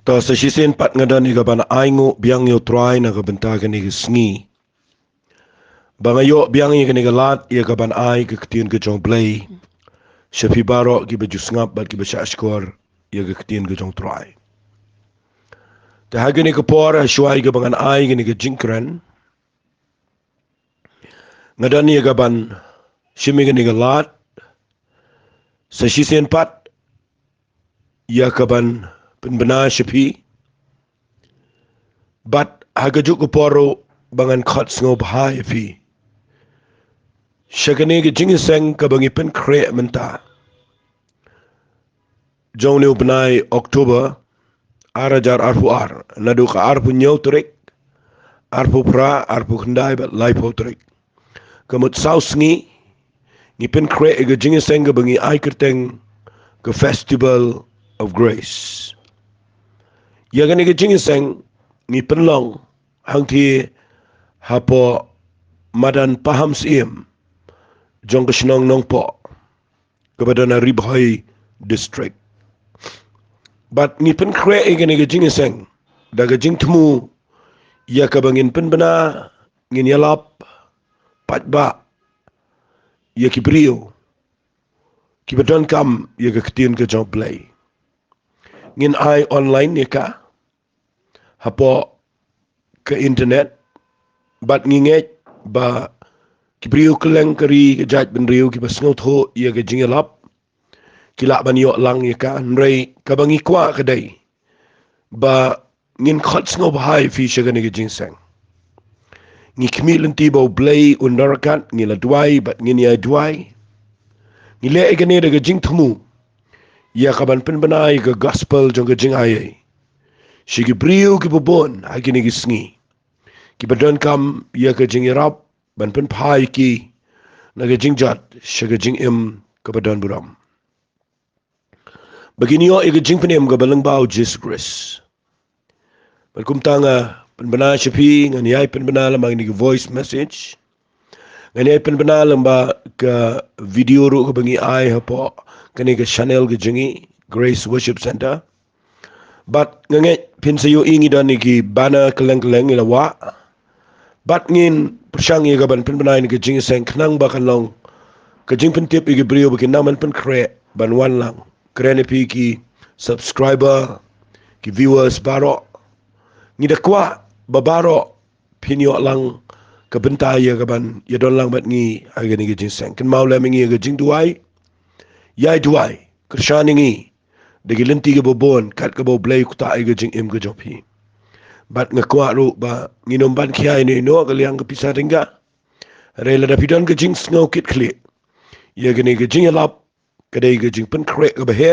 To sa sisin pat ngadan iga bana aingo biang yo try na kabentagan iga sngi. Bangayo biang iga niga lat iga ban ai ke ketien ke jong play. Shafi baro ki baju ngap bat ki basha skor iga ketien ke jong try. Ta hagani ke por shwai iga bangan ai iga niga jinkran. Ngadan iga ban shimi iga niga lat sa sisin pat ia kaban penbena shafi bat hagajuk ko poro bangan khot sngo bahai fi shagane ge jingiseng ka bangi pen kre menta jong ne upnai Oktober arajar arfu ar nadu ka arfu nyau trek arfu pra arfu khandai bat lai po trek kamut sausngi ni pen kre ge jingiseng ka bangi ai kerteng ka festival of grace yagane ge jingiseng ni penlong hangti hapo madan paham siem jong kesnong nong po kepada na ribhai district but ni pen kre egane ge jingiseng daga jing temu ya kabangin pen bena ngin yalap patba ya kibrio kibadon kam ya ke ketien ke jong play ngin ai online ya ka hapo ke internet bat nginget ba kibriu keleng keri kejat benriu ki basngot ho ia ke jingelap kila ban yo lang ya ka nrei kabangi kwa kedai ba ngin khot sngo bahai fi shagane ke jinseng ngi kmilin tibo blay undarakat ngi la duai bat ngin ya duai ngi le egane de jing thumu ya kaban pen banai ke gospel jong ke jing ai shigi briu ki bobon agini ki sngi ki badon kam ya ke jing irap ban pen phai ki na ke jing jat shigi jing im ke badon buram begini yo ke jing penem ke balang bau Jesus Christ ban kum tanga pen bana shapi ngan yai pen bana lamang ni voice message ngan yai pen bana lamba ke video ru ke bangi ai hapo kani ke channel ke jingi Grace Worship Center bat nganget pin sayo ingi dan iki bana keleng-keleng ila wa bat ngin persang ye gaban pin benai ni ke jing seng knang ba kan long ke jing pin tip igi brio ba naman pin kre ban wan lang krene pi ki subscriber ki viewers baro ngi da kwa babaro pin yo lang ke benta ye gaban ye don lang bat ngi agani ke jing seng kan mau la mingi ke jing duai yai duai krishani ngi dagi lenti ke bobon kat ke bo blay kuta ai ke jing im ke jopi bat ngakwa ru ba nginom ban khia ni no ke liang ke pisa ringga rela da pidon ke jing snow kit kli ye gani ke jing lap ke dai ke jing pen krek ke behe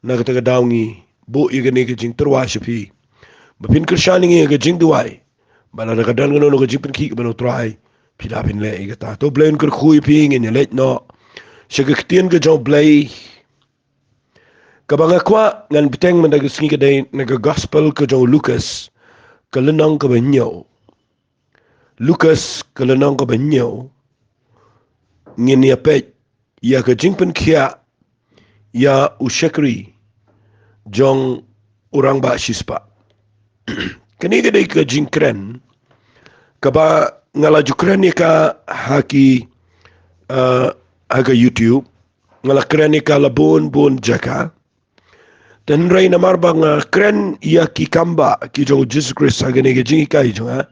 na ke dawngi bu ye gani ke jing terwa shapi ba pin krishani ngi ke jing duai bala da dan ngono ke jing pen ki ke bano try pila pin le ke ta to blain ke khui pi ngi ne let no shege ktien ke jong blay kabanga kwa ngan biteng mendaga singi kedai naga gospel ke jong Lucas ke lenong ke benyo Lucas ke lenong ke benyo ngin ya pet ya ke Jingpynkhiah ya u Shakri jong Rangbah Shispah kini kedai ke jingkren kaba ngala jukren ni ka haki aga YouTube ngala kren ni ka labon bon jaka dan rai na marbang kren ia ki kamba ki jong Jesus Christ agane ke jingi kai jonga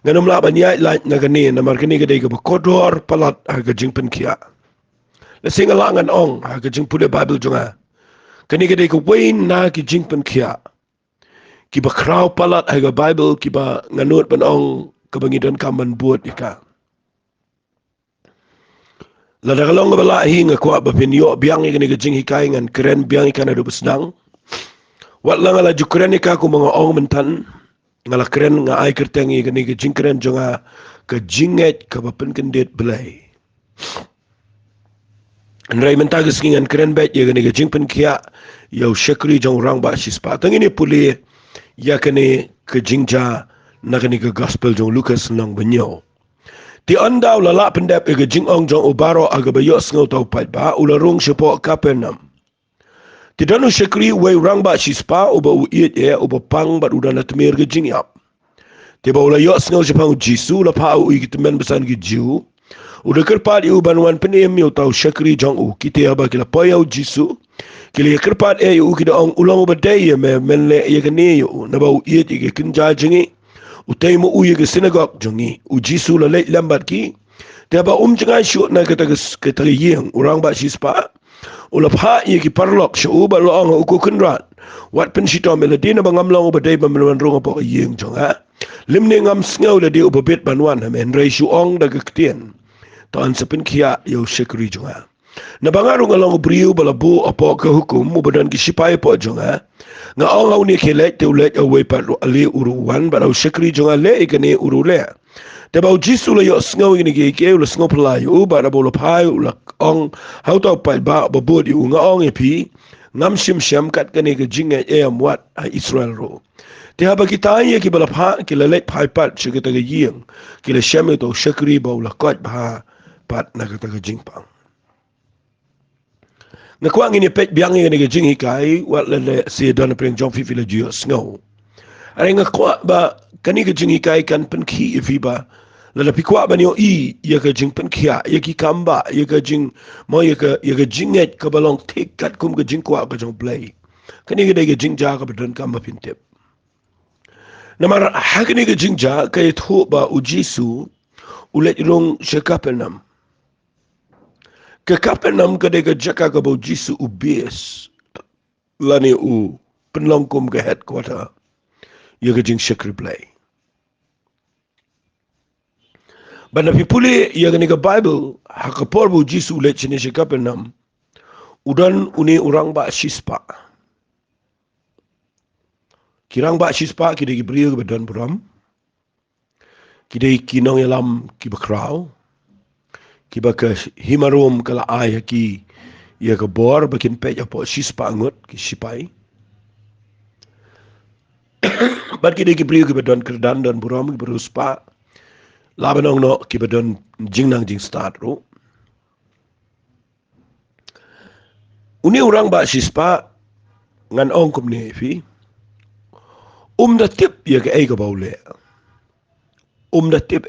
nganom la banya la nagane na markani ke dei ke kodor palat aga Jingpynkhiah le singa langan ong aga jing pule Bible jonga kani ke dei ke wain na ki Jingpynkhiah ki ba kraw palat aga Bible ki ba nganut ban ong ke bangidon kaman buat ika la dagalong bala hinga kwa ba pin yo biang igani ke jing hikai ngan kren biang ikana do besdang wat lang ala jukren ka ku mga ong mentan ngala kren nga ai kerteng igani ke jing kren jonga ke jinget ka ba pen kendet belai nrai mentagas ngan kren bet igani ke Jingpynkhiah yo Shakri jong Rangbah Shispah tangini puli ya kani ke jingja na kani ke gospel jong Lucas nong benyo ti andaw lala pendep ke jing ong jong ubaro aga bayo sngo tau pat ba ularung sepo Kapenam Tidak nu Shakri way Rangbah Shispah uba uiet uba pang bat udan atmir ke jingyap. Tiba ula yok sengau sepang Jisu la pa ui kitemen besan ke jiu. Udah kerpat iu banwan penem iu tau Shakri jong u kita aba kila poyau Jisu. Kila kerpat iu kita ong ulang uba day me menle ia kene iu naba uiet ike kenja jengi. Utai mo uye ke sinagog jongi. U Jisu la leit lambat ki. Tiba jengai syuk na kata yeng orang bat Shispah. Ulap ha ye ki parlok shu ba lo ang uku kunrat wat pen sito meladina bangam long ba dai ba melwan rong apa yeng jong ha limne ngam sngaw la di ubabet banwan ha men rei shu ong da gktien tan Jingpynkhiah yo Shakri jong ha na bangaru ngalong briu bala bu apa ke hukum mu badan ki sipai po jong ha nga ong au ni ke let te let away pa ali uruwan ba Shakri jong ha le ikane uru le te bau Jisu la yo sngaw ini ke ula sngaw pelai ba na bola pai ula ong hau tau pai ba bod yu nga ong epi ngam shim kat kane ke jinga muat Israel ro te haba kita ye ki bala pha ki la let pai pat chikita ke yeng ki la sham to Shakri ba ula kot ba pat na kata ke jingpang na kwang ini pet biang ye ke Jingpynkhiah wat la le si don preng jong fi la ju sngaw are nga kwa ba kani ke Jingpynkhiah kan pen ki fi ba la pikwa ba nyo ya ke Jingpynkhiah ya ki kamba ya ke jing mo ya ke jinget ka balong tik kat kum ke jingkwa ka jong play kani ke de ke jingja ka bedon kamba pintep namar ha kani ke jingja ka thu ba u Jisu ulet rong shekapenam ke kapenam ka de ke jaka ka ba Jisu u bes lani u penlong kum ke headquarter ya ke jing Shakri play Bana pipuli yang ni ke Bible hakapor bu Jisu le chini shekapenam udan uni orang ba Shispah kirang ba Shispah kide ki brio ke badan buram kide kinong yalam ki bakrau ki ba ke himarum kala ay ki ya ke bor bakin pe ya po Shispah ngot ki sipai bat kide ki brio ke badan kerdan dan buram ki beruspa labanong no ki badan jingnang jing start ro uni orang ba Shispah ngan ong kum ne fi da tip ya ke ai ka baule da tip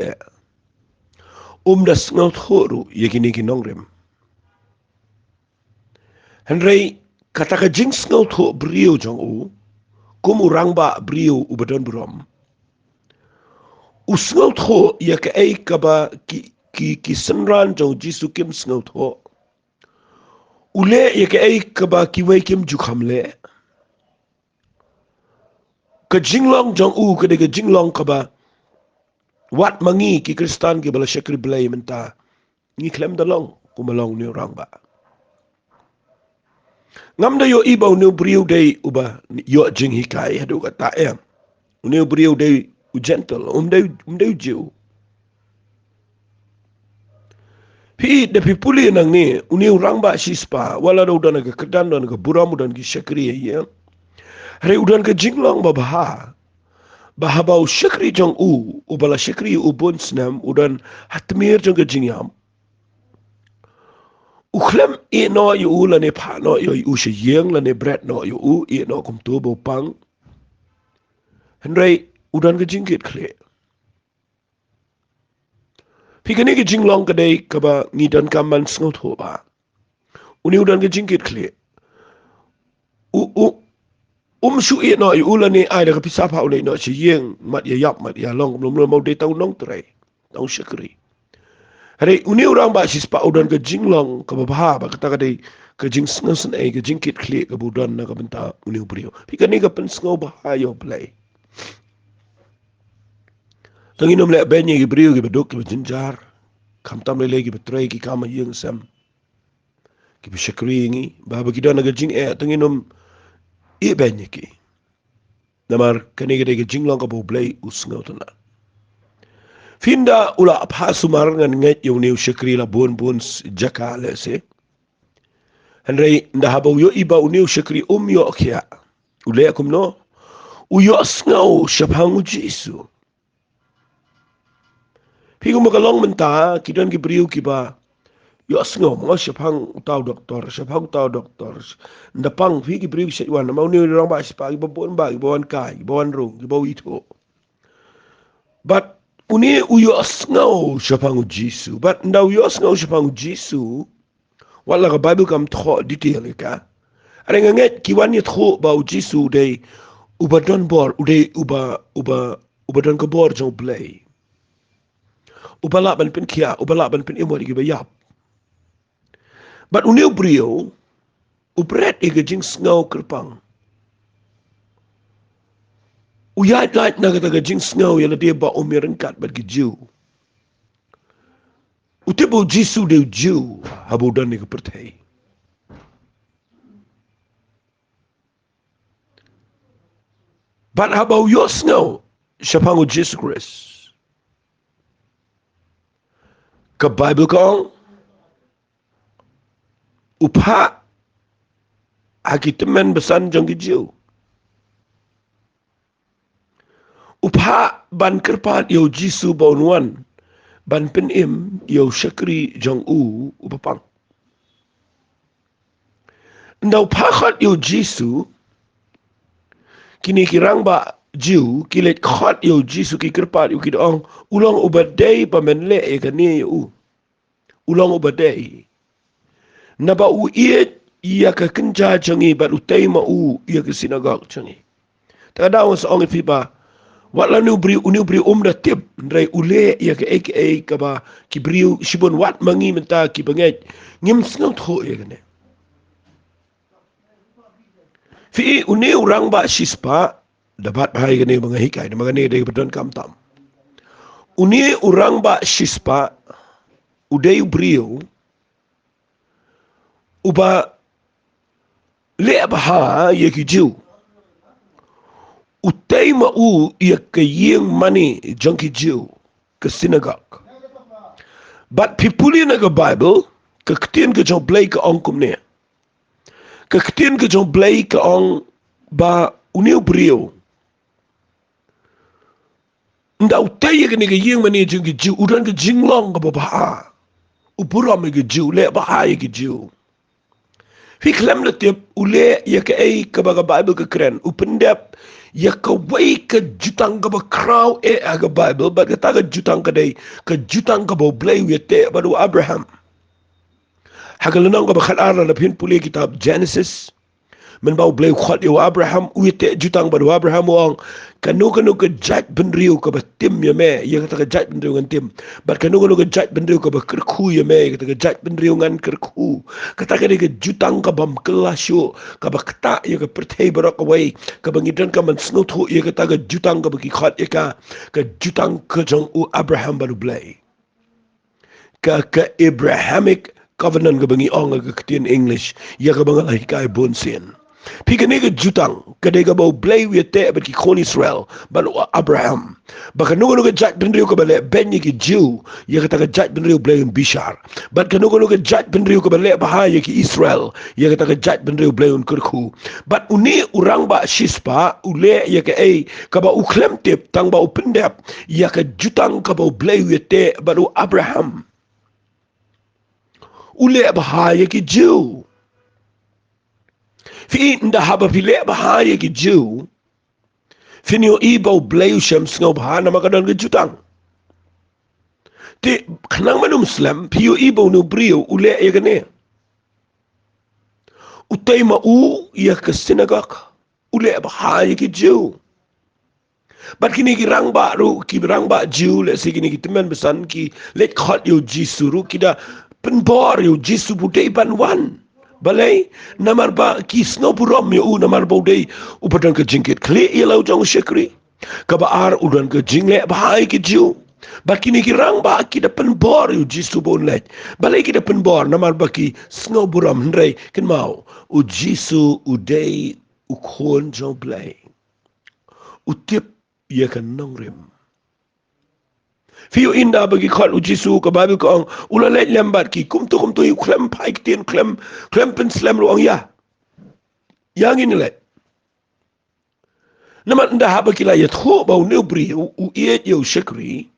da sngot horu ya kini ki nongrem henrei kata ka jing sngot ho brio jong u kum orang ba brio u badan buram sngot ho ya ke ai ka ba ki senran jong Jisu kim sngot ho ule ya ke ai ka ba ki wei kim jukham le ke jinglong jong u ke de ke jinglong ka ba wat mangi ki Kristan ke bala Shakri blay menta ni klem dalong kumalong ni Rangbah ngam da yo ibaw ni brio day uba yo Jingpynkhiah hadu ka ta ni brio day u gentle day jiu pi de pipuli nang ni uni Rangbah Shispah wala do dan ke kedan dan ke buram dan ki Shakri ya hari udan ke jinglong ba bahabau Shakri jong u bala Shakri u bun snam udan hatmir jong ke jingyam uklem no yu la ne pha no yu she yeng la ne bread no yu no kum tu bo pang henrei udan ke jingkit khle pikane ke jinglong ka dei ka ba ngi dan kaman sngot ho ba uni udan ke jingkit khle shu no yu la ne ai da ka pisa pha le no she yeng mat ya yap mat ya long lom mo de tau nong tre tau Shakri hari uni orang ba Shispah udan ke jinglong ke bah ba kata kadai ke jing sngasen ke jingkit kle ke budan na ka benta uni brio pikani ka pen sngo bah yo play tanginom le benye ke brio ke bedok ke jinjar kamtam le ke betray ki kama yeng sam ki Shakri ngi ba ba kidan ke jing tanginom benye ki namar kani ke jinglong ka bo play usngo tana Finda ula apha sumar ngan nget yung niu Shakri la bun jaka le se. Henrei nda haba uyo iba uniu Shakri yo kia. Ule akum no. Uyo sngaw syapang Jisu. Pigu makalong menta kidan ki beriu ki ba. Yo sngo mo Shapang tau doktor, Shapang tau doktor. Ndapang fi ki brief set wan mau ni rong ba Shispah ki babon ba ki bawan kai, bawan rung, ki bawi to. But uni uyo sngo Shapang Jisu, but ndau yo sngo Shapang Jisu. Wala ka Bible kam tho detail ka. Are nganget ki wan ye tho ba Jisu de ubadon bor, ubadon ka bor jong play. Ubala ban pin kia, ubala ban pin imo di ki bayap. But uniu brio, upret ega jing sngaw kerpang. Uyat light na kata jing sngaw yala dia ba umirengkat bat ki Jew. Utibo Jisu de Jew habudan ni kepertai. But habau yo sngaw siapangu Jesus Christ. Ke Bible kong upha hakitemen besan jang ki Jew. Upha ban kerpat yo Jisu baunuan ban pen im yo Shakri jang upapang. Ndau pakhat yo Jisu kini kirang ba Jew kilet khat yo Jisu ki kerpat yo kidong ulang ubadai pamenle e kani yo ulang ubadai na ba u iet ia ka kenja jangi ba utai ma ia ka sinagog jangi ta daw sa ong fiba wala nu bri da tip ndrai ule ia ka aka ka ba ki briu sibon wat mangi menta ki banget ngim snot ho ia kane fi uni orang ba Shispah dapat bahai kene mga hikay na mga ni day padon kamtam uni orang ba Shispah uday brio uba le baha ye ki Jew utay ia kayeng mani jang ki Jew ke synagogue but pipuli na ka Bible ka ketien ka jang blay ka ongkum ne ka ketien ka jang blay ka ong ba uniu brio nda utay ka ni kayeng mani jang ki Jew udan ka jinglong ka babaha upuram ka Jew le baha ki Jew fi klem na tip ule ya ka ay ka baga Bible ka kren upendep ya ka way ka jutang ka ba kraw aga Bible but ka taga jutang ka day ka jutang ka ba blay wete ba do Abraham hagalanang ka ba khalara na pinpuli kitab Genesis men ba blay khat yo Abraham wete jutang ba do Abraham wang kanu ka jat benriu ka ba tim ya me ya ka jat benriu ngan tim but kanu ka jat benriu ka ba kerku ya me ka jat benriu ngan kerku ka ka jutang ka bam kelasyo ka ba kta ya ka pertai barak away ka bangidan ka man snot ho ya ka jutang ka ba ki khat ya ka jutang ka jang Abraham ba do blay ka Abrahamic covenant ka bangi ong ka ketin English ya ka bang hikay bonsin Pika nega jutang, kadega bau blay wete but ki kon Israel, but Abraham. Baka nuga jat benriu ka bale ben ki Jew, ya kata jat benriu blay Bishar. But kanuga jat benriu ka bale bahaya ki Israel, ya kata jat benriu blay Kurku. But uni urang ba Shispah ule ya ka ay ka ba uklem tip tang ba upendep, ya ka jutang ka bau blay wete but Abraham. Ule bahaya ki Jew. Fi nda haba pile bahaya ki Jew finio ibaw blayu siyam singaw bahana makadang ka jutang ti kanang manu Muslim piyo ibaw no brio ule ya gane utay iya ka sinagak ule bahaya ki Jew bat kini ki Rangbah Jew le si kini ki teman besan ki let khat yo Jisu ru kida penbor yo Jisu budai banwan balai namar ba kisno puram yo namar ba udai upadan ke jingkit kli ilau jong Shakri ka ba ar udan ke jingle bahai ki Jew bakini ki Rangbah ki depan bor yo Jisu bon let balai ki depan bor namar ba ki sno puram ndrai ken mau u Jisu udai ukon jong blai utip ya kan nongrim Fiyo inda bagi khat Jisu ka Bible ka ang ulalet lembat ki kumtu klem pai kitien klem pen slam lo ang ya yang ini let naman nda haba kila yat ho ba u bri u iet yo Shakri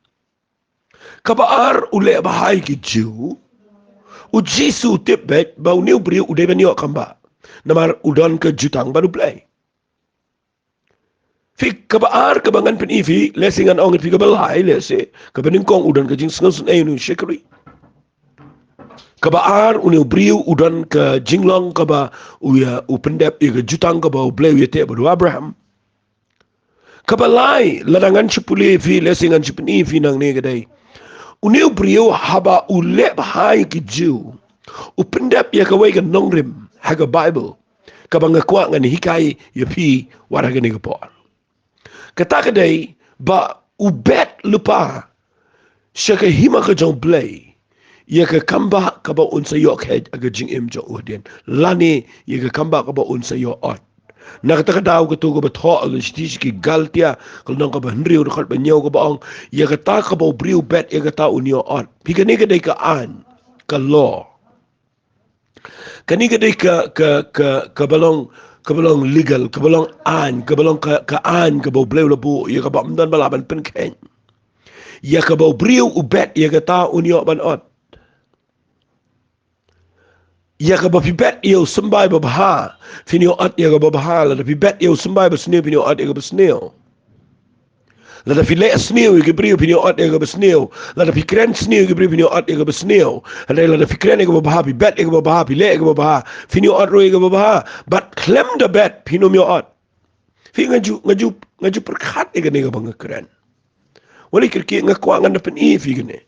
ka baar ule bahai ki Jew U Jisu tibet bau new brio udah banyak kamba. Namar udon ke jutang baru play. Fik kabaar kabangan pen ifi lesingan ong fi kabalai lese kabaning kong udon ke jing sengasun nu Shakri. Kabaar uni brio udon ke jinglong kaba uya upendep ke jutang kaba play uya te baru Abraham. Kabalai ladangan cipuli fi lesingan cipni fi nang ne gadai. Uniu brio haba ule bahai ki Jew. Upendap ya kawai ka nongrim haga Bible. Kabanga kwa ngani hikai ya fi waraga ni kapor. Kata kadai ba ubet lupa syaka hima ka jong blay. Ya ka kamba kaba unsa yok head aga jing im jong udin. Lani ya ka kamba kaba unsa yok ot. Nakata daw ko to ko batho ang stis ki galtia kung nang ka ba henriu ko ba nyaw ko ba ang ya ka ta ka ba briu bet ya ka ta unyo on pigani ka dai ka an ka law kani ka dai ka balong legal ka balong an ka balong ka an ka ba bleu la bu ya ka ba mdan balaban pen ken ya ka ba briu ubet ya ka ta unyo ban on ya ka ba pibet yo sambai ba baha finyo at ya ka ba baha la pibet yo sambai ba sneo finyo at ya ka ba sneo la file sneo ya ka brio finyo at ya ka ba sneo la fikren sneo ya ka brio finyo at ya ka ba sneo la fikren ya ka ba baha pibet ya ka ba baha pile ya ka ba baha finyo at ro ya ka ba baha but klem da bet pino myo at fi ngaju perkat ya ka ne ka ba ngakren wali kirki ngakwangan na pen I fi gane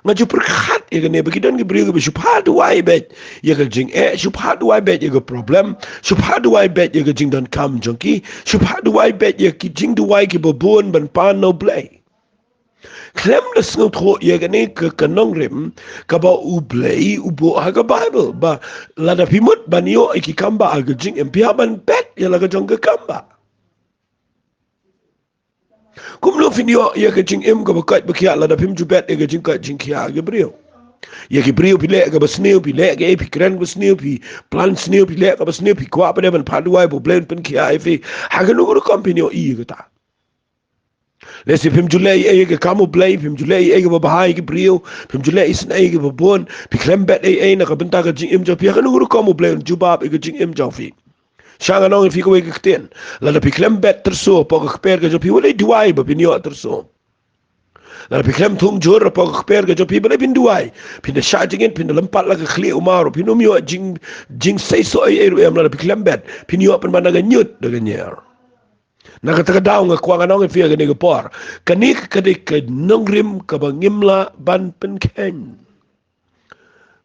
ngaju perkat ya gane bagidan ke brio ke shupha duai bet ya ke jing shupha duai bet ya ke problem shupha duai bet ya ke jing dan kam jongki shupha duai bet ya ke jing duai ke babon ban pan no play klem la sngot ho ya gane ke kanong rim ka ba u play u bo ha ka Bible ba la da pimut banio iki kamba aga jing empia ban bet ya la ka jong ke kamba kumlo finyo ya ke jing em ka bakat bakia la da pim jubet ya ke jing ka Jingpynkhiah ke brio ya ke brio pile ka basneo pile ke pikran basneo pi plan sneo pile ka basneo pi kwa pa ban paduai bo blen pen kia fi ha ke no company I ke ta lesi pim julai ke kamu play pim julai ke bahai ke brio pim julai isna ke babon pikran bet na ka benta ka jing em jo pi ha ke no kamu blen jubab ke jing em jo fi Shanga nong fi ko ikten la da piklem bet terso po ka per ka jo pi wala duai ba pinyo terso la da piklem thum jor po ka per ka jo pi bala pin duai pin da sha jingen pin da lampat la ka khli umaro pin myo jing sei so ai eru em la da piklem bet pinyo pen mana ga nyut da ga nyer na ka ta daw nga kwa nong fi ga ne ga por kanik ka de ka nongrim ka ba ngimla ban pen ken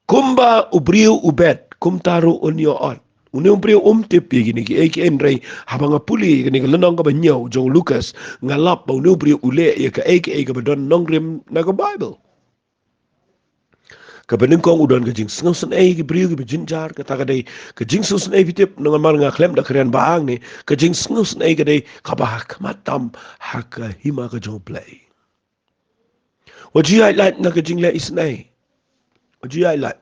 kumba ubriu ubet kumtaru onyo on Uniung prio tipi gini ki eki enrei habanga puli gini ka lenong ka ba nyau jong Lucas ngalap ba uniung prio ule ya ka eki ba don nongrim na ka Bible ka beningkong udon ka jing sengosan ki prio ki bejinjar ka taka dai ka jing sengosan pitip nongan mar nga klem da keren baang ni ka jing sengosan ka dai ka ba kamatam haka hima ka jong play waji highlight na ka jing le isnai waji highlight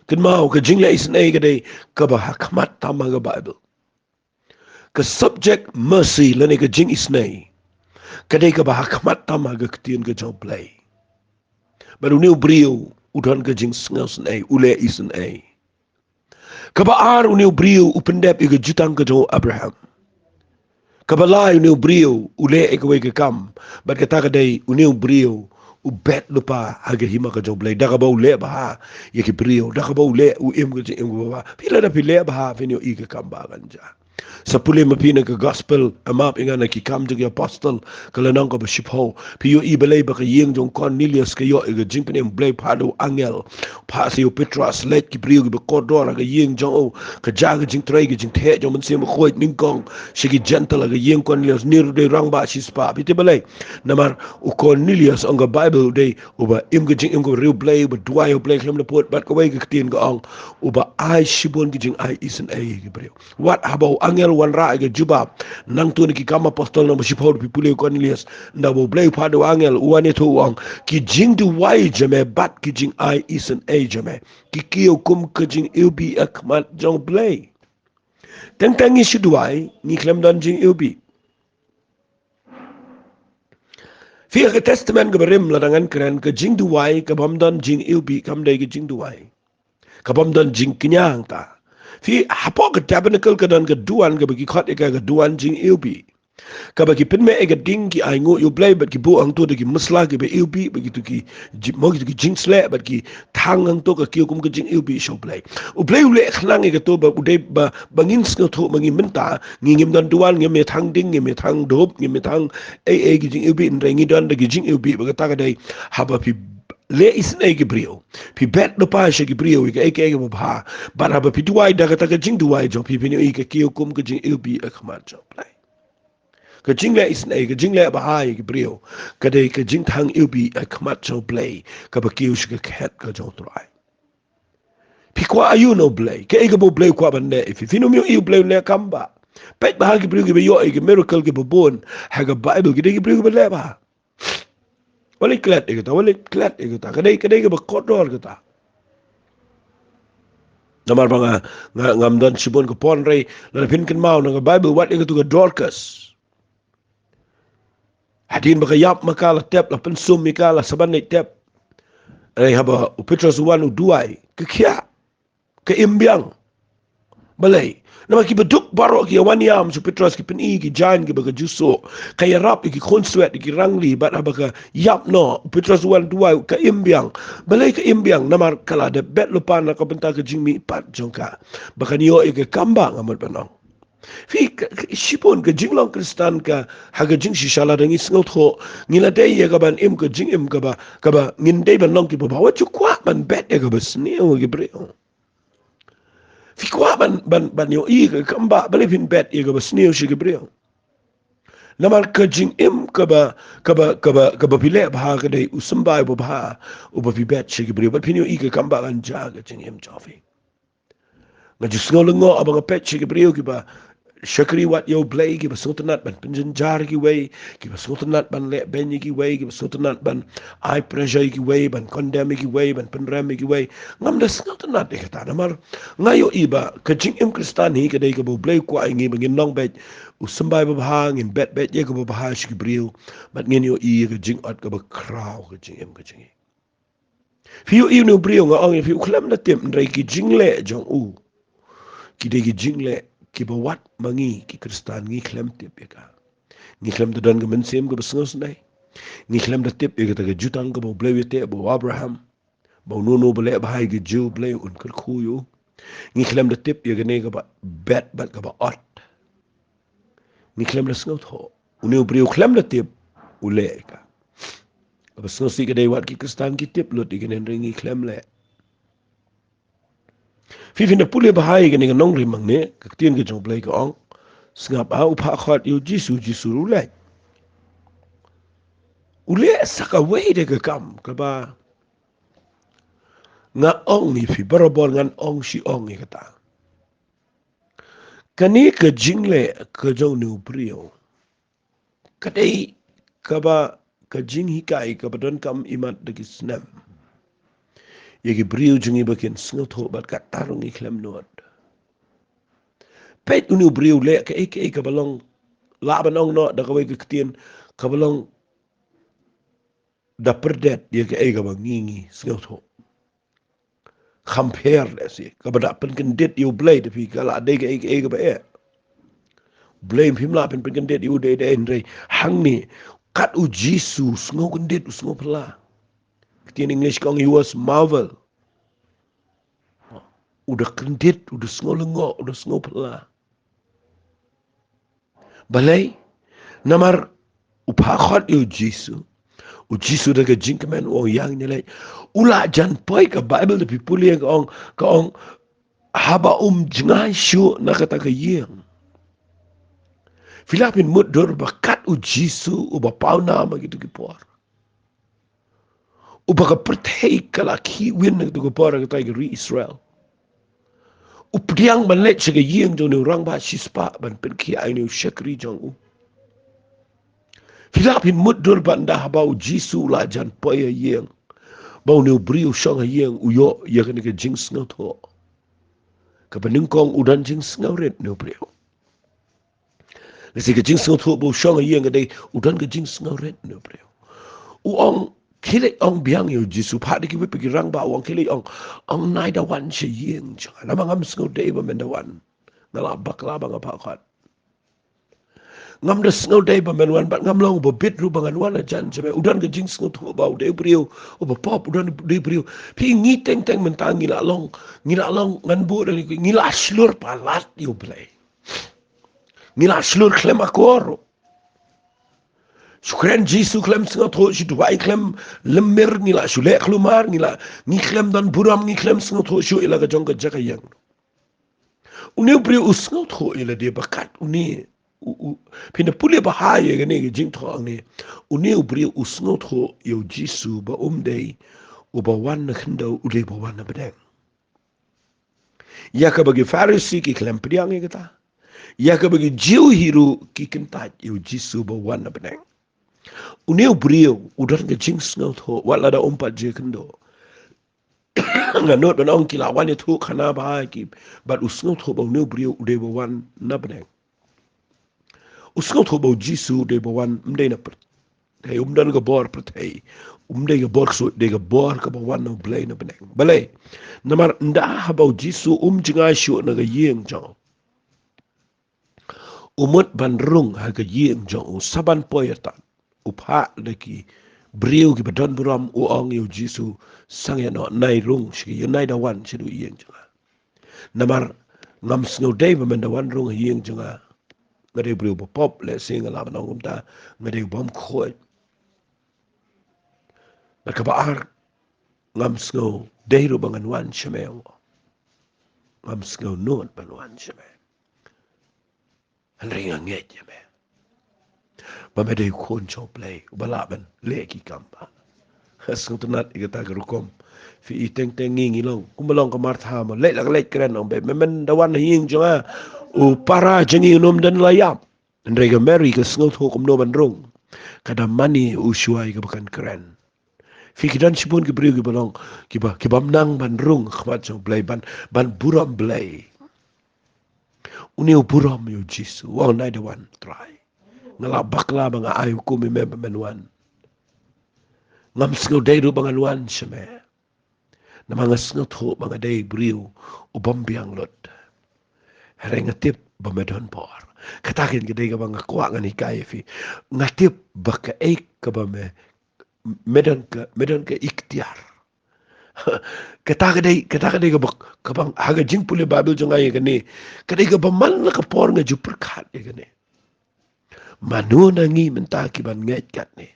Ken mau ke jing la isnai ke dei ka ba hakmat tama ga Bible. Ke subject mercy lani ke jing isnai. Ke dei ka ba hakmat tama ga ketien ke jong play. Baru ni brio udan ke jing sngaw snai ule isnai. Ka ba ar uni brio upendep ke jutang ke jong Abraham. Ka ba lai uni brio ule ke we ke kam. Bat kata ka dei uni brio ubet lupa haga hima ka jong play da ka ba ule ba ha ya ki brio da ka ba ule u em ka jing em ba pila da pile ba ha finyo I ka kamba ganja sa puli mapina ka gospel amap inga na ki kam jing apostle kala nang ka ba shipho piyo I balay ba ka yeng jong Cornelius ka yo ka jing penem blay pado angel pa sa yo Petros let ki brio ki ba kodor ka yeng jong o ka jaga jing tray ka jing the jong man se mo khoit ningkong shigi gentle ka yeng Cornelius nir de Rangbah Shispah pite balay namar u Cornelius ang Bible day uba im ka jing im ka real play uba duay o play klem na pot bat ka way ka tien ka ang uba ay shibon ki jing ay isen ay ki brio what habaw angel wan ra ga jubab nang tu ni ki kama apostol na shipho pipule Cornelius na bo play pado angel uane to ang ki jing du wai jame bat ki jing ay isen ay jame ki kiyo kum ka jing ilbi akmat jong play tang isu duai ni klem dan jing ilbi Via ke testament ke berim ladangan keren ke jing duai ke bamdan jing ilbi kam dai ke jing duai. Ke bamdan jing kenyang ta. Fi hapo ke tabernacle ke dan ke duan ke bagi khot ke duan jing ilbi. Ka bagi pen me egat ding ki ai ngo yu blai bat ki bu ang tu de ki masla ki be ilbi begitu ki mo ki jing sle bat ki thang ang to ka ki kum ke jing ilbi so blai. U blai u le khlang e to ba u de ba bangin sno tho mangi menta ngi ngim dan duan ngi me thang ding ngi me thang dop ngi me thang e ki jing ilbi ngi dan de ki jing ilbi ba ta ka dai haba pi le isne ki brio pi bet do pa she ki brio ki ke ba ba haba pi duai da ka ta ka jing duai jo pi pi ni ki kum ke jing ilbi a khmat jo blai. Ke jing le isne ke jing le bahai ke brio ke de ke jing thang ilbi a khmat so play ke ba kiu ke khat ke jo trai pi kwa ayu no play ke e ke bo play kwa ban ne if finu mi il play ne kamba pet bahai ke brio ke yo ke miracle ke bon ha ke bible ke de ke brio ke le ba wali klat e ke ta wali klat e ke ta ke de ke ba kodor ke ta namar banga ngam dan sibon ke pon rei la pin ken mau na bible wat e ke tu ke dorcas hadin baka yap makala tep la pensum mikala sabanai tep ai haba upetros wanu duai ke kia ke imbiang balai nama ki beduk barok ki waniam su petros ki peni ki jan ki baka juso kaya rap ki konsuet ki rangli bat haba ka yap no petros wan duai ke imbiang balai ke imbiang namar kala de bet lupa na ka benta ke jingmi pat jongka baka niyo ke kambang amat banong Fi sipon ke jinglong kristan ka haga jing shishala dangi sngot ho ngila dei ya gaban im ke jing im ka ba ngin dei ban long ki ba wa chu kwa ban bet ya ga basneo ge breo fi kwa ban yo i ka kamba balipin bet ya ga basneo shi ge breo namar ke jing im ka ba pile ba ka dei usamba ba u ba fi bet shi ge breo ba pinyo i ka kamba ban ja ga jing im jofi ngajusngol ngo abang pet shi ge breo ki ba Shakri wat yo blay ki basotanat ban penjenjar ki way ki basotanat ban le benyi ki way ki basotanat ban high pressure ki way ban condemn ki way ban penram ki way ngam das sotanat de kata namar ngayo iba ka jing im kristan hi ka dei ka bo blay ko ai ngi bangin long bet usambay ba hang in bet ye ka bo ha shi bril bat ngin yo i ka jing at ka ba kraw ka jing im ka jing fi yo i no bril nga ong fi uklam na tem ndai ki jing le jong u ki dei ki jing le ki bawat mangi ki kristan ngi klem tip ka ngi klem da dan gamen sem ga basngos nai ngi klem da tip ga ta ga jutang ga bo blewe te bo abraham bo no bele ba hai ga ju ble un kul khuyu ngi klem da tip ga ne ga ba bet bat ga ba ot ngi klem da sngot ho uni brio klem da tip ule ka basngos ga dei wat ki kristan ki tip lot ga ne ngi klem le Fifin na pule bahai ke nong rimang ne kaktian ke jong play ka ong sngap a upha khot yu jisu ule saka wei de ka kam ka ba nga ong ni fi barabor ngan ong si ong ni kata kani ka jingle ka jong nu prio kadai ka ba ka jing hikai ka badon kam imat de kisnam yegi brio jungi bakin sngot ho bat ka tarung i klem not pet unu brio le ka ka balong la banong no da ka wei ka tien ka balong da perdet ye ka ga bangingi sngot ho compare le si ka bada pen kendet you blade fi ka la de ka ba e blame him la pen kendet you de andre hang ni kat u jesus ngo kendet sngo pla tien english kong he was marvel udah kendet udah sngo udah sngo pla balai namar upha khot yu jisu u jisu daga jinkman o yang ne lai ula jan poi ka bible de people yang ka ong haba jingai shu na kata ka yeng filapin mud dor bakat u jisu u ba pauna ma gitu ki por u ba ka pertei kala ki win na tu por ka tai ri israel u priang ban let che ka yeng jo ne Rangbah Shispah ban pen ki ai ne Shakri jong u filapin mud dor ban da haba u jisu la jan poi yeng bau ne brio shong yeng u yo ya ka ne ka jing sngot ho ka baning kong udan jing sngoret ne brio Nasi ke jing sngot ho bo shong yeng ka dei udan ka jing sngoret ne brio uang kile ong biang yo jisu pha de ki pergi Rangbah uang kile ong nai da wan she yeng cha na mangam sngo de ba men da wan na la bakla ba nga pha khat ngam da sngo de ba men wan ba ngam long bo bit ru bangan wan jan che udan ga jing sngo thu ba de brio o ba pop udan de brio pi ngi teng teng men ta ngi la long ngan bu da ngi la slur pa lat yo play ngi la slur klem akoro Sukren Jisu klem sngo tho shi duai klem lemmer ngi la shule klumar ngi klem dan buram ngi klem sngo tho shu ila ga jong ga jaka yang uni brio usngo tho ila de bakat uni pina puli bahaya gane ge jing tho ni uni brio usngo tho yo Jisu ba umdei uba wan na khindo ule ba wan na bedeng ya ka bagi farisi ki klem priang ge ta ya ka bagi jiu hiru ki kentat yo Jisu ba wan na bedeng Uneu brio udan ke jing snau tho wala da umpat je kendo nganot ban ong kila wan thu khana ba ki bat usnau tho ba uneu brio ude ba wan na bneng usnau tho ba Jisu de ba wan mde na per hey umdan ga bor per hey umde ga bor so de ga bor ka ba wan no blay na bneng bale namar nda ba Jisu jinga shu na ga yeng jong umut ban rung ha ga yeng jong saban poyatan upha leki brio ki badon buram uang yo Jisu sang ya no nai rung shi yo nai da wan shi du yeng janga namar ngam snow day ba men da wan rung yeng janga ngade brio bo pop le sing la ba ngum ta ngade bom khoi na ka ba ar ngam snow day ro bangan wan shmeo ngam snow non ban wan shme an ringa nget ya me ba me de kon cho play bala ban le ki kamba asung tunat igata garukom fi iteng teng ngi long kumalong ka martha mo le lag le kren on be men da wan hing jonga u para jengi nom dan layap ndrega mary ka sngot ho kum no ban rong kada mani u shuai ka bukan kren fi kidan sibun ki brio ki balong ki bam nang ban rong khwat so blay ban buram blay uni u buram yo Jisu wa nai da wan try ngala bakla banga ayu ku mi me men wan ngam sngo day ru bangan wan shame na mga sngo tho mga day brio u bambiang lot hereng tip bamedon por katakin gede ga banga kwa ngani kai fi ngatip baka ek ka bame medan ka ikhtiar kata gede ga bang haga jing pule babil jonga ye gane kade ga bamal na ka por nga jupur khat ye gane manu na ngi menta ki ban nget kat ne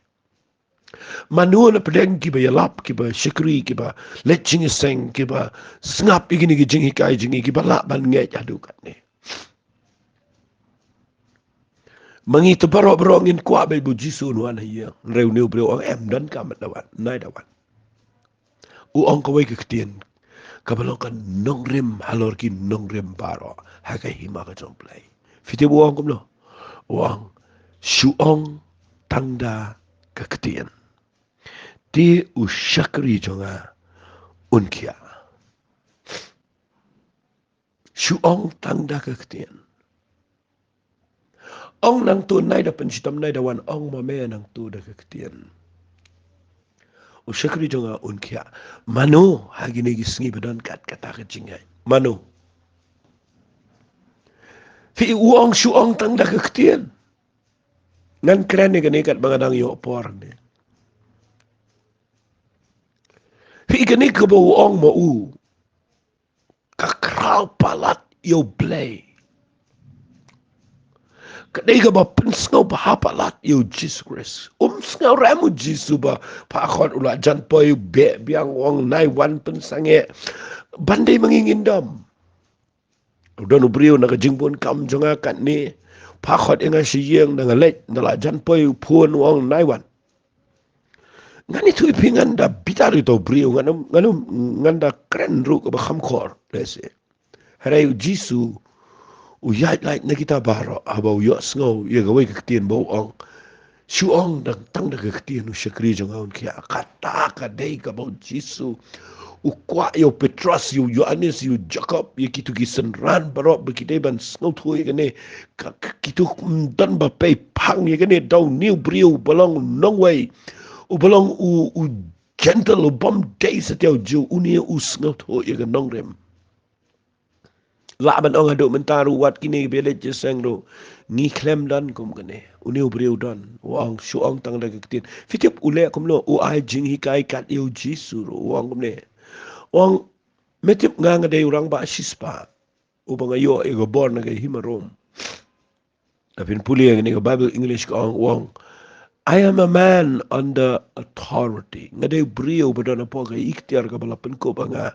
Manu na pedeng ki ba yalap ki ba Shakri ki ba leching seng ki ba snap igini ki Jingpynkhiah jingi ki ba la ban nge jadu kat ne mangi to baro brongin kwa be bu Jisu nuan hiya reu neu bro ang em dan ka mat dawan nai dawan u ong ko we ki tien ka balong kan nong rem halor ki nong rem baro ha ka hima ka jom play fiti bu ong kom no wang shu ong tangda ka ketien ti u Shakri jonga unkia shu ong tangda ka ketien ong nang tu nai da pensitam nai da wan ong ma me nang tu da ka ketien u Shakri jonga unkia mano hagine gi sngi badan kat kata ka jingai mano fi u ong shu ong tangda ka ketien ngan kren ne gane kat bangadang yo por ne fi gane ka bo ong ma u ka krau palat yo play kadai ka ba pensngau ba hapalat yo Jesus Christ snau ramu Jisu ba pa khot ula jan poi be biang ong nai wan pensange bandai mangingindam udan ubrio na jingbon kam jonga kat ni pa khot enga siyeng na lek na la jan poi phun ong nai wan ngani tu pingan da bitari to brio nganda kren ru ba kham khor lese harai Jisu u yat like na kita baro abau yo sngo ye ga we ka tien bo ong shu ong da tang da ka tien u Shakri jong on kia kata ka dei ka bo Jisu u kwa yo Petros yo Yohanes yo Jacob ye kitu ki sen ran baro be ki ban sngo thu ye ne kitu dan ba pe pang ye ne dau new brio belong nong way Ubalong u gentle u bom day setiau ju unia u snot ho ya nong rem. Laban ong aduk mentaru wat kini belet je sengro ni klem dan kum kene uni ubriu dan wang suang tang da ketin fitip ule kum lo u ai jing hikai kat yu jisu wang kum ne wang metip ngang de urang ba Shispah u bang ayo e go born ga himarom apin puli ang ni Bible English ka wang I am a man under authority ngade brio badana po ga ikhtiar ka balapan ko banga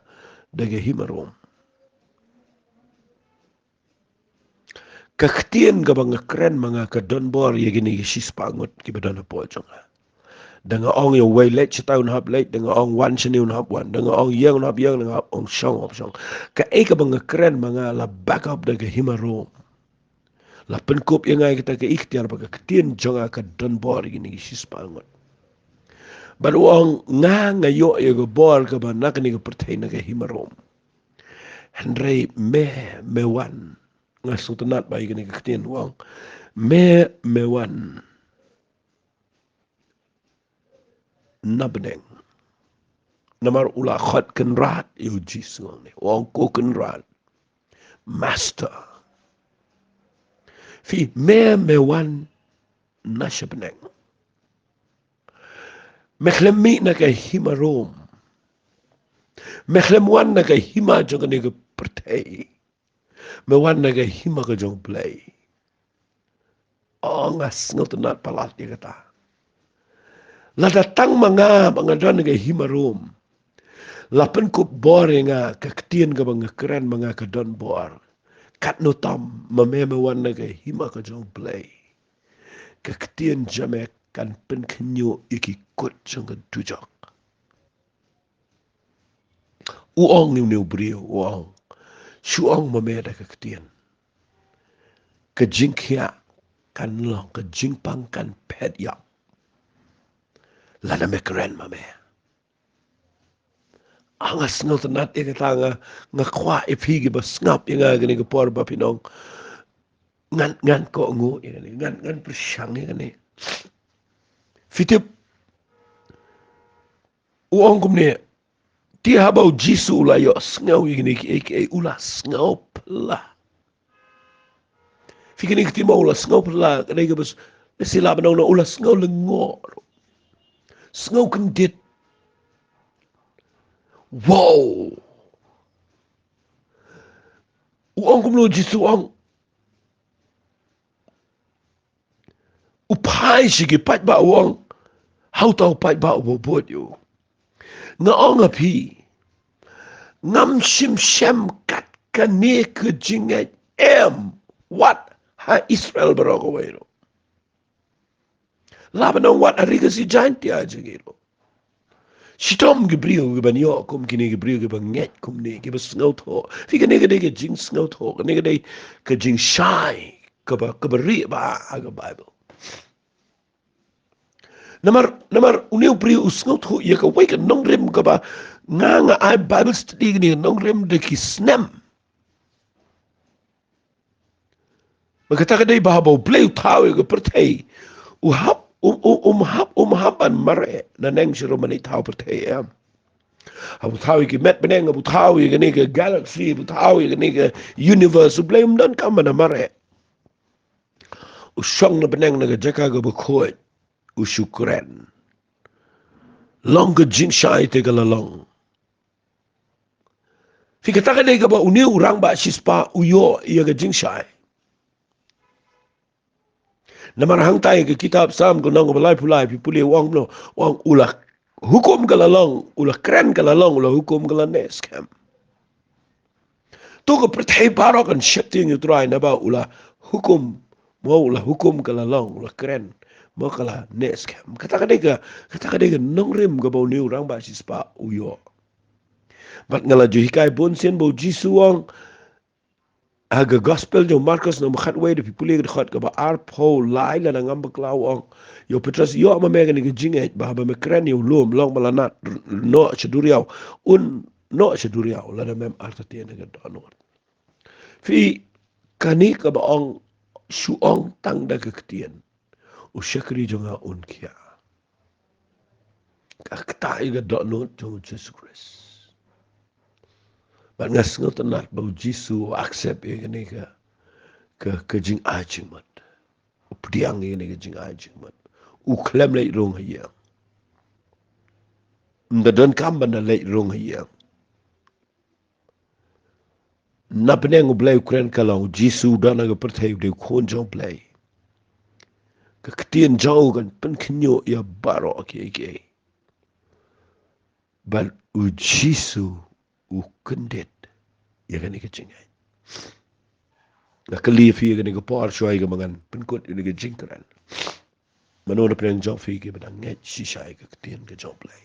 daga himarom kaktian ka bang kren mga ka donbor ye gini Shispah ngot ki badana po jonga dengan ong yo way let tahun hap let dengan ong wan seniun hap wan dengan ong yang hap yang dengan ong song hap song ka e ka bang kren mga la backup daga himarom la penkup yang ai kita ke ikhtiar baka ketien jonga ka donbor gini Shispah ngot baru ong nga yo ye go bor ka ba nak ni ka pertai na ka himarom Henry me wan ngasutunat ba gini ka ketien wong me wan nabneng namar ula khot kenrat yu jisung ni wong ko kenrat master fi me wan nashabneng mekhlem mi na ka himarom mekhlem wan na ka hima jong ni ka pertai me wan na ka hima ka jong play ngas ngotunat palat dia kata la datang mga dan ka himarom lapan kup bor nga kaktian ka mga keren mga kadon bor kat no tam mamemewan na ka hima ka jong play kaktian jamek kan pen kenyo iki kot jong ka dujok uong ni brio uong suong mameda kaktian ka Jingpynkhiah kan long ka Jingpang kan pet yap lada me keren mame angas no tanat e kata nga kwa ipigi ba snap nga gani ka por ba pinong ngan ko ngu ngan persyang ni fitip uong kum ni ti habau jisu la yo sngaw gini ki ulas sngaw pla fikini ki mo ulas sngaw pla kani ka bas sila banong na ulas sngaw lengor sngaw kendit wow uong kum lo jisu uong upai sige pat ba uong how tau pat ba ubot yo nga ong api ngam shem kat kane ke jingat what ha Israel baroko wero labanong what ariga si giant ya jigiro sitom gibriyo gibanyo kum kini gibriyo gibanget kum ni gibas ngauto fi kane ke jing ngauto kane ke jing shy ka ba ri ba aga Bible namar uniu pri usngot hu ye ka wake nong rem ka ba nga ai Bible study ni nong rem de ki snem magata ka dai ba ba play tau ye ka pertai u hap hap an mare na neng shiro mani tau pertai ya abu tau ki met beneng abu tau ye ni ka galaxy abu tau ye ni ka universe blame don kam na mare u shong na beneng na ka jaka ga ba khoi usyukren long ke jing shai te galalong fikata ka dei ka ba uniu Rangbah Shispah uyo ia ke jing shai namar hang tai ke kitab sam ko nang balai pulai pipuli wang no wang ulah hukum galalong ulah kren galalong ulah hukum galanes kam to ko perthai barokan shifting utrai na ba ulah hukum mau ulah hukum galalong ulah kren makala nes kam kata kadega nong rem ga bau ni Rangbah Shispah uyo bat ngala ju hikai bon sen bau jisuang aga gospel jo Marcus no khat we de pipuli ga khat ga ba arpo lai la ngam ba klawang yo petras yo ma mega ni jinget ba me kren yo lum long malanat no cheduriaw no cheduriaw la mem artatien ga donor fi kani ka ba ong suong tang da ga ktien u Shakri jonga unkia Kaktai ga dot no to Jesus Christ. But ngas ngot not bau Jesus accept ni ke jing ajing mat. Upiang ni ke jing ajing mat. U klem lei rong hiya. Nda don kamba na lei rong hiya. Na peneng ublay Ukraine kalau Jesus dan aga perthai de kon jong play. Ketien jauh kan pen kenyo ya baro ke. But u Jesus u kendet ya kan ke jingai. Na kali fi kan ke por shoi ke mangan pen kot ni ke jingkran. Mano na peneng jong fi ke bedang ngai shisha ke ketien ke jong play.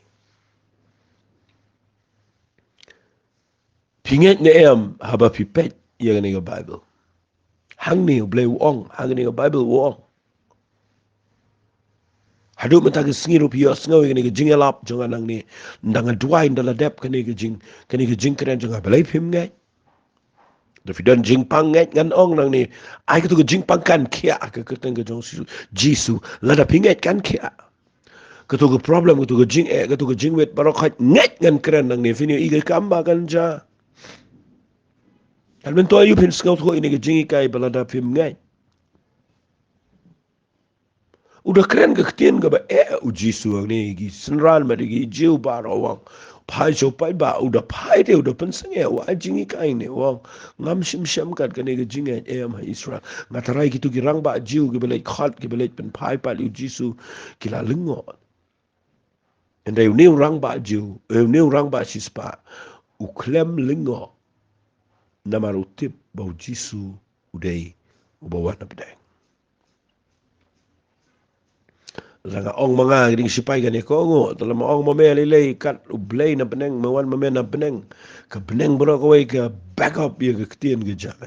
Pinget ne em haba pi pet ya kan ke Bible. Hang ni ublay uong, hang ni ke Bible uong. Haduk mentang sengiru pia sengaw kini ke jingelap jangan nang ni ndangan dua indala dep kini ke jing keren jangan belai pim ngai. Tapi dan jing pang ngai ngan ong nang ni ai ke tu ke jing pang kan kia ke keteng ke jong Jisu lada pinget kan kia. Ke tu ke problem ke tu ke jing wet barokat ngai ngan keren nang ni fini ige kamba kan ja. Kan bento ayu pin sengaw tu ini ke jing ikai balada pim ngai. Udah keren ke ketien ke ba uji suang ni gi senran ma gi jiu barawang pai so pai ba udah pai de udah penseng wa jingi kai ne wang ngam shim kat ke ne jingi ma Israel ngatarai gitu gi Rangbah jiu gi belai khat gi belai pen pai pa uji su kila lengo endai ni Rangbah jiu ni Rangbah Shispah u klem lengo namaru tip ba uji su udai ubawa na pedang Langa ong mga giding sipay gani ko ngo dalam ong mameli lay kat ublay na peneng mawan mamen na peneng ka peneng bro ko ka back up ye ka ktien ge jame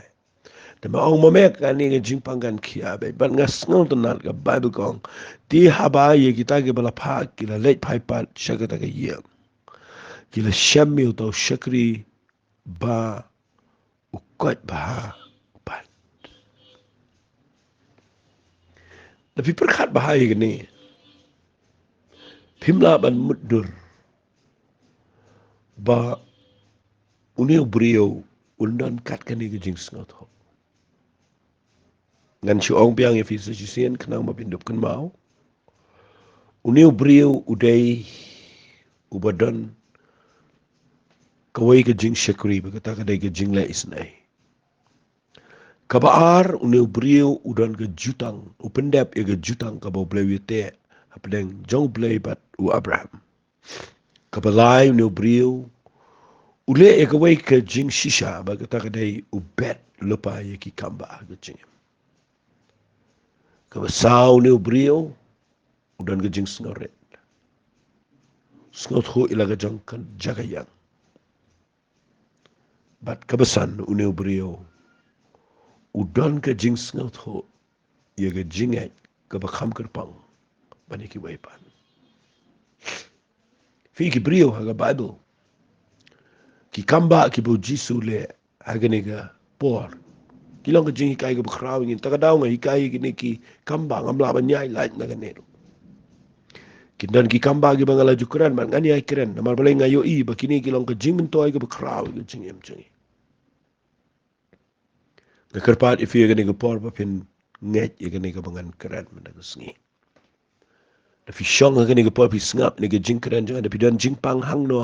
dama ong mamek ani ge Jingpynkhiah be ban ngas ngol tanal ka Bible kong ti haba ye kita ge bala pha kila late phai pat shagata ge ye kila shammi to Shakri ba ukot ba pat tapi perkhat bahaya gini Pimla ban mudur ba uni brio undan kat kani ke jing sngot ho ngan si ong piang ye fi si sien kenang ma pindup kan mau uni brio udai ubadan kawai ke jing Shakri ba kata kadai ke jing la isnai kabar uni brio udan ke jutang upendap ye ke jutang ka ba blewite apdeng jong blay bat u Abraham kabalai uni brio ule e kawai ke jing shisha ba kata kadai ubet lupa ye ki kamba ke jing kabasau ni brio udan ke jing snoret snot ho ilaga jang kan jagayang bat kabasan uni brio udan ke jing snot ho ye ke jingai ke bakham kerpang bani ki waipan fi ki brio ha Bible ki kamba ki bo Jisu le aganiga por kilong ke jing kai ke bakraw ngin takadaw nga hikai ki kamba ngamla banyai lait na ganero Kindan ki kamba ki bangala jukuran man ngani ay keren namar balay ngayo i bakini kilong ka jing mento ay ka bakraw ka jing em jing ka karpat ifi ya gani ka por pa pin nget ya gani ka bangan keren man ka sngi da fi shong ka gani ka por pi snap ni ka jing keren jang da pi dan jing pang hang no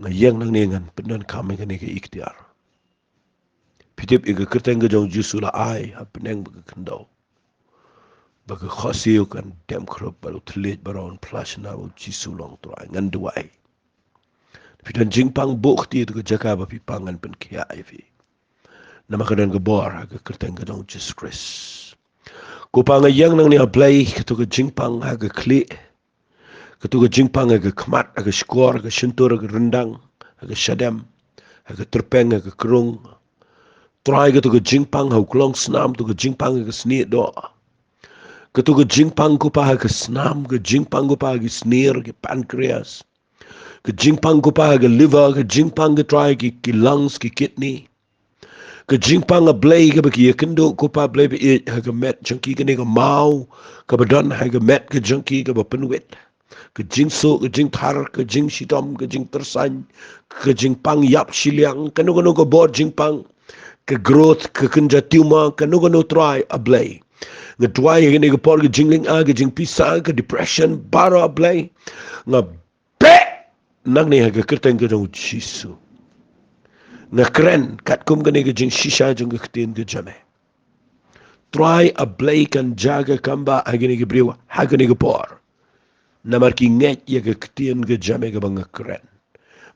ngayang nang ni ngan pendan kami ka ni ka ikhtiar pitip i ka kerteng ka jong jusula ay ha peneng ba ka kendaw baka khosiu kan dem khrop baru tlit baron plus na u Jisu long trai ngan duai fitan jingpang bok ti tu jaka ba pi pangan pen kia ifi nama kadan ke bor ha ke kerteng ka dong Jesus Christ ko panga yang nang ni apply tu ke jingpang ha ke kli ke tu ke jingpang ha ke kmat ha ke skor ke shintur ke rendang ha ke shadam ha ke terpeng ha ke kerung try ke tu ke jingpang ha klong snam tu ke jingpang ha ke sni do Ketua jingpang ko pa ke snam, ke jingpang ko pa ke sneer, ke pancreas, ke jingpang ko pa ke liver, ke jingpang ke try ke lungs, ke kidney, ke jingpang a blay ke baki kendo ko pa blay be ke met junkie ke ne ke mau, ke badan ha ke met ke junkie ke ba penwit. ke jing so ke jing thar ke jing shitom ke jing tersan ke jing pang yap siliang ke no ko bor jing pang ke growth ke kenja tumor ke no try ablay nga try ke por ke jingling ke jing pisa ke depression bara ablay nga pe nang ne ke kerteng ke jong jisu nga kren kat kum ke jing shisha jong ke tin ke jame try ablay kan jaga kamba agene ke briwa hagene ke por namar ki nget ye ke ktien ke jame ke bang kren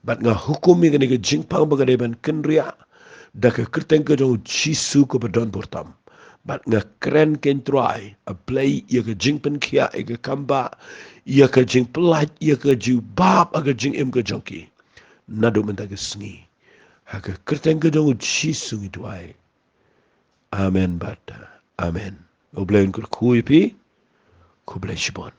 bat nga hukum ye ke jing pang ba ke ban kenria da ke kerteng ke jong jisu ko bedon portam bat nga kren ken try a play ye ke Jingpynkhiah ye ke kamba ye ke jing pelat ye ke ju bab aga jing em ke jongki nado menta ke sngi ha ke kerteng ke jong jisu itu ai amen bat amen oblen kur kuipi ku bless you